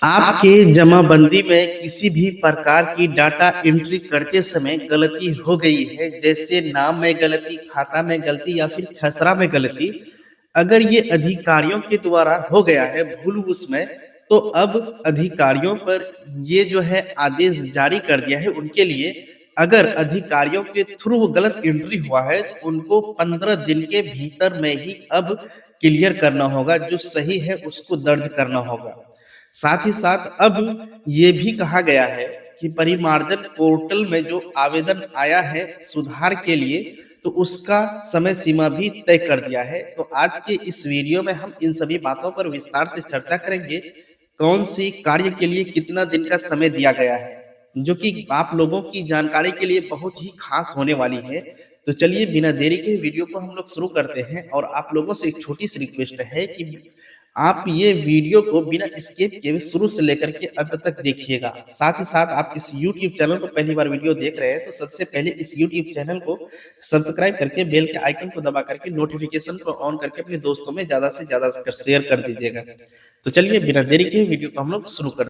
आपके जमाबंदी में किसी भी प्रकार की डाटा एंट्री करते समय गलती हो गई है, जैसे नाम में गलती, खाता में गलती या फिर खसरा में गलती। अगर ये अधिकारियों के द्वारा हो गया है भूल उसमें, तो अब अधिकारियों पर ये जो है आदेश जारी कर दिया है उनके लिए। अगर अधिकारियों के थ्रू वो गलत एंट्री हुआ है तो उनको 15 दिन के भीतर में ही अब क्लियर करना होगा, जो सही है उसको दर्ज करना होगा। साथ ही साथ अब ये भी कहा गया है कि परिमार्जन पोर्टल में जो आवेदन आया है सुधार के लिए, तो उसका समय सीमा भी तय कर दिया है। तो आज के इस वीडियो में हम इन सभी बातों पर विस्तार से चर्चा करेंगे। कौन सी कार्य के लिए कितना दिन का समय दिया गया है, जो कि आप लोगों की जानकारी के लिए बहुत ही खास होने वाली है। तो चलिए बिना देरी के वीडियो को हम लोग शुरू करते हैं, और आप लोगों से एक छोटी सी रिक्वेस्ट है कि आप ये वीडियो को बिना स्किप किए शुरू से लेकर के अंत तक देखिएगा। साथ ही साथ आप इस YouTube चैनल को पहली बार वीडियो देख रहे हैं तो सबसे पहले इस YouTube चैनल को सब्सक्राइब करके बेल के आइकन को दबा करके नोटिफिकेशन को ऑन करके अपने दोस्तों में ज़्यादा से ज़्यादा शेयर कर दीजिएगा। तो चलिए बिना देरी के वीडियो को हम लोग शुरू करते हैं।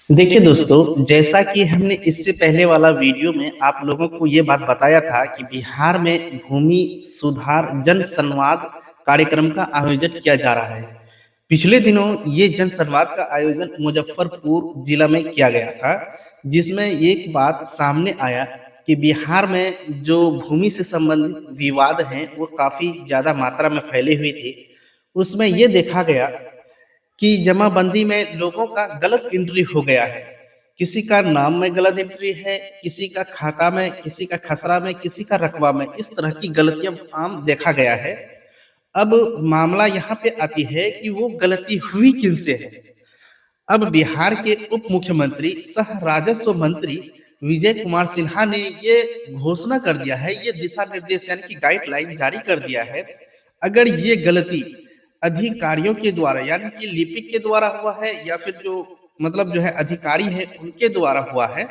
देखिए दोस्तों, जैसा कि हमने इससे पहले वाला वीडियो में आप लोगों को ये बात बताया था कि बिहार में भूमि सुधार जन संवाद कार्यक्रम का आयोजन किया जा रहा है। पिछले दिनों ये जन संवाद का आयोजन मुजफ्फरपुर जिला में किया गया था, जिसमें एक बात सामने आया कि बिहार में जो भूमि से संबंधित विवाद हैं वो काफी ज्यादा मात्रा में फैले हुए थे। उसमें ये देखा गया कि जमाबंदी में लोगों का गलत एंट्री हो गया है। किसी का नाम में गलत एंट्री है, किसी का खाता में, किसी का खसरा में, किसी का रकबा में, इस तरह की गलतियां आम देखा गया है। अब मामला यहाँ पे आती है कि वो गलती हुई किनसे है। अब बिहार के उप मुख्यमंत्री सह राजस्व मंत्री विजय कुमार सिन्हा ने ये घोषणा कर दिया है, ये दिशा निर्देश यानी कि गाइडलाइन जारी कर दिया है। अगर ये गलती अधिकारियों के द्वारा यानी कि लिपिक के द्वारा हुआ है या फिर जो मतलब जो है अधिकारी है उनके द्वारा हुआ है,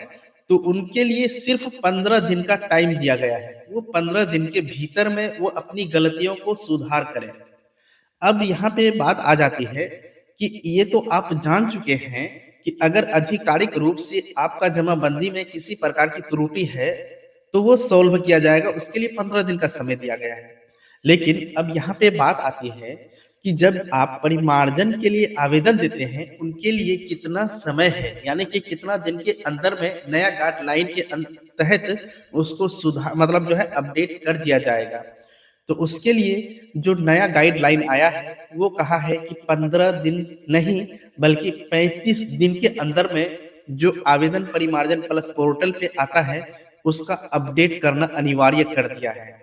तो उनके लिए सिर्फ 15 दिन का टाइम दिया गया है। वो 15 दिन के भीतर में वो अपनी गलतियों को सुधार करें। अब यहाँ पे बात आ जाती है कि ये तो आप जान चुके हैं कि अगर आधिकारिक रूप से आपका जमाबंदी में किसी प्रकार की त्रुटि है तो वो सॉल्व किया जाएगा, उसके लिए 15 दिन का समय दिया गया है। लेकिन अब यहाँ पे बात आती है कि जब आप परिमार्जन के लिए आवेदन देते हैं उनके लिए कितना समय है, यानी कि कितना दिन के अंदर में नया गाइडलाइन के तहत उसको सुधार मतलब जो है अपडेट कर दिया जाएगा। तो उसके लिए जो नया गाइडलाइन आया है वो कहा है कि 15 दिन नहीं बल्कि 35 दिन के अंदर में जो आवेदन परिमार्जन प्लस पोर्टल पे आता है उसका अपडेट करना अनिवार्य कर दिया है।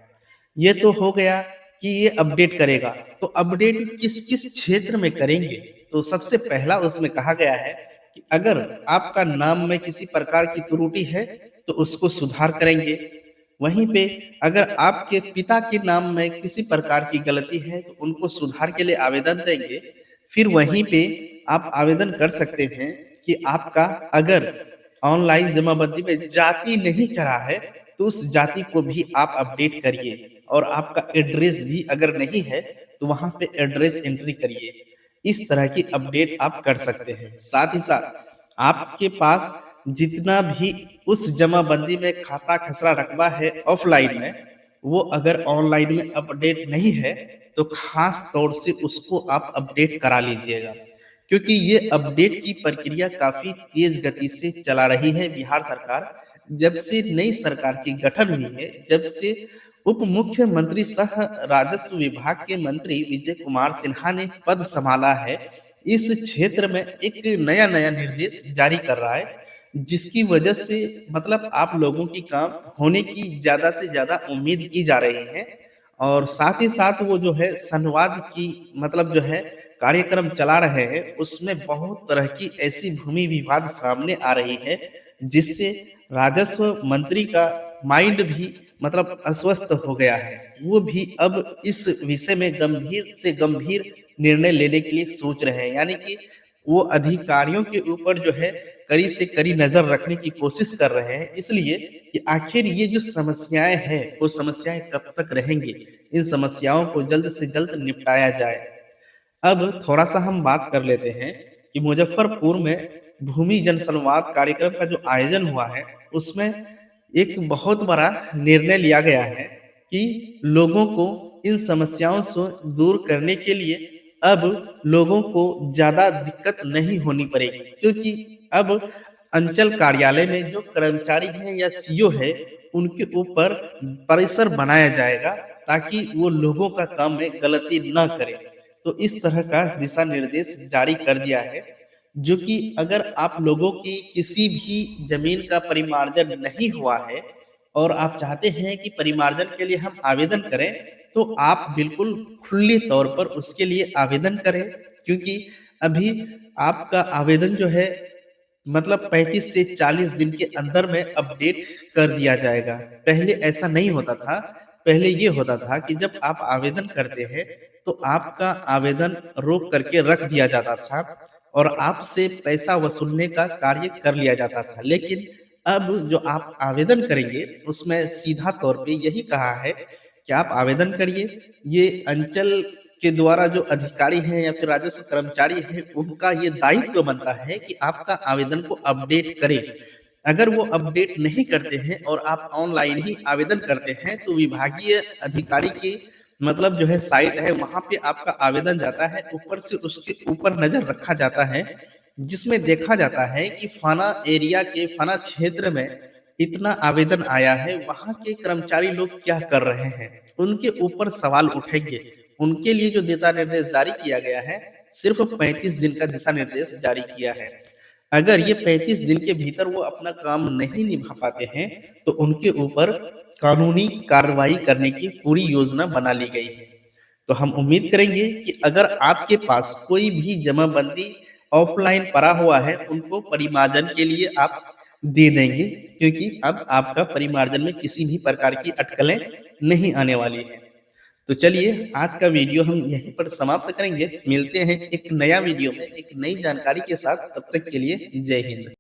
ये तो हो गया कि ये अपडेट करेगा, तो अपडेट किस किस क्षेत्र में करेंगे। तो सबसे पहला उसमें कहा गया है कि अगर आपका नाम में किसी प्रकार की त्रुटि है तो उसको सुधार करेंगे। वहीं पे अगर आपके पिता के नाम में किसी प्रकार की गलती है तो उनको सुधार के लिए आवेदन देंगे। फिर वहीं पे आप आवेदन कर सकते हैं कि आपका अगर ऑनलाइन जमाबंदी में जाति नहीं चढ़ा है तो उस जाति को भी आप अपडेट करिए, और आपका एड्रेस भी अगर नहीं है तो वहां पे एड्रेस एंट्री करिए। इस तरह की अपडेट आप कर सकते हैं। साथ ही साथ आपके पास जितना भी उस जमाबंदी में खाता खसरा रकबा है ऑफलाइन में, वो अगर ऑनलाइन में अपडेट नहीं है तो खास तौर से उसको आप अपडेट करा लीजिएगा, क्योंकि ये अपडेट की प्रक्रिया काफी तेज गति से चला रही है बिहार सरकार। जब से नई सरकार की गठन हुई है, जब से उप मुख्यमंत्री सह राजस्व विभाग के मंत्री विजय कुमार सिन्हा ने पद संभाला है, इस क्षेत्र में एक नया नया निर्देश जारी कर रहा है, जिसकी वजह से मतलब आप लोगों की काम होने की ज्यादा से ज्यादा उम्मीद की जा रही है। और साथ ही साथ वो जो है संवाद की मतलब जो है कार्यक्रम चला रहे हैं, उसमें बहुत तरह की ऐसी भूमि विवाद सामने आ रही है जिससे राजस्व मंत्री का माइंड भी मतलब अस्वस्थ हो गया है। वो भी अब इस विषय में गंभीर से गंभीर निर्णय लेने के लिए सोच रहे हैं, यानी कि वो अधिकारियों के ऊपर जो है कड़ी से कड़ी नज़र रखने की कोशिश कर रहे हैं, इसलिए कि आखिर ये जो समस्याएँ हैं, वो समस्याएँ कब तक रहेंगी? इन समस्याओं को जल्द से जल्द निपटाया जाए। अब थोड़ा-सा हम बात कर लेते हैं कि मुज़फ्फरपुर में भूमि जनसंवाद कार्यक्रम का जो आयोजन हुआ है, उसमें एक बहुत बड़ा निर्णय लिया गया है कि लोगों को इन समस्याओं से दूर करने के लिए अब लोगों को ज़्यादा दिक्कत नहीं होनी पड़ेगी, क्योंकि अब अंचल कार्यालय में जो कर्मचारी हैं या सीईओ है, उनके ऊपर परिसर बनाया जाएगा ताकि वो लोगों का काम में गलती ना करें। तो इस तरह का दिशा निर्देश जारी कर दिया है, जो कि अगर आप लोगों की किसी भी जमीन का परिमार्जन नहीं हुआ है और आप चाहते हैं कि परिमार्जन के लिए हम आवेदन करें, तो आप बिल्कुल खुले तौर पर उसके लिए आवेदन करें, क्योंकि अभी आपका आवेदन जो है मतलब 35 से 40 दिन के अंदर में अपडेट कर दिया जाएगा। पहले ऐसा नहीं होता था। पहले ये होता था कि जब आप आवेदन करते हैं, तो आपका आवेदन रोक करके रख दिया जाता था और आपसे पैसा वसूलने का कार्य कर लिया जाता था। लेकिन अब जो आप आवेदन करेंगे, उसमें सीधा तौर पे यही कहा है कि आप आवेदन करिए। ये अंचल के द्वारा जो अधिकारी हैं या फिर राजस्व कर्मचारी हैं, उनका ये दायित्व बनता है कि आपका आवेदन को अपडेट करें। अगर वो अपडेट नहीं करते हैं और आप ऑनलाइन ही आवेदन करते हैं, तो विभागीय अधिकारी की मतलब जो है साइट है, वहाँ पे आपका आवेदन जाता है, ऊपर से उसके ऊपर नज़र रखा जाता है, जिसमें देखा जाता है कि फलाना एरिया के फलाना क्षेत्र में इतना आवेदन आया है, वहाँ के कर्मचारी लोग क्या कर रहे हैं? उनके ऊपर सवाल उठेंगे। उनके लिए जो दिशा निर्देश जारी किया गया है, सिर्फ़ 35 दिन का दिशा निर्देश जारी किया है। अगर ये 35 दिन के भीतर वो अपना काम नहीं निभा पाते हैं, तो उनके ऊपर कानूनी कार्रवाई करने की पूरी योजना बना ली गई है। तो हम उम्मीद करेंगे कि अगर आपके पास कोई भी जमाबंदी ऑफ़लाइन पड़ा हुआ है, उनको परिमार्जन के लिए आप दे देंगे, क्योंकि अब आपका परिमार्जन में किसी भी प्रकार की अटकलें नहीं आने वाली हैं। तो चलिए, आज का वीडियो हम यहीं पर समाप्त करेंगे। मिलते हैं एक नया वीडियो में, एक नई जानकारी के साथ। तब तक के लिए जय हिंद।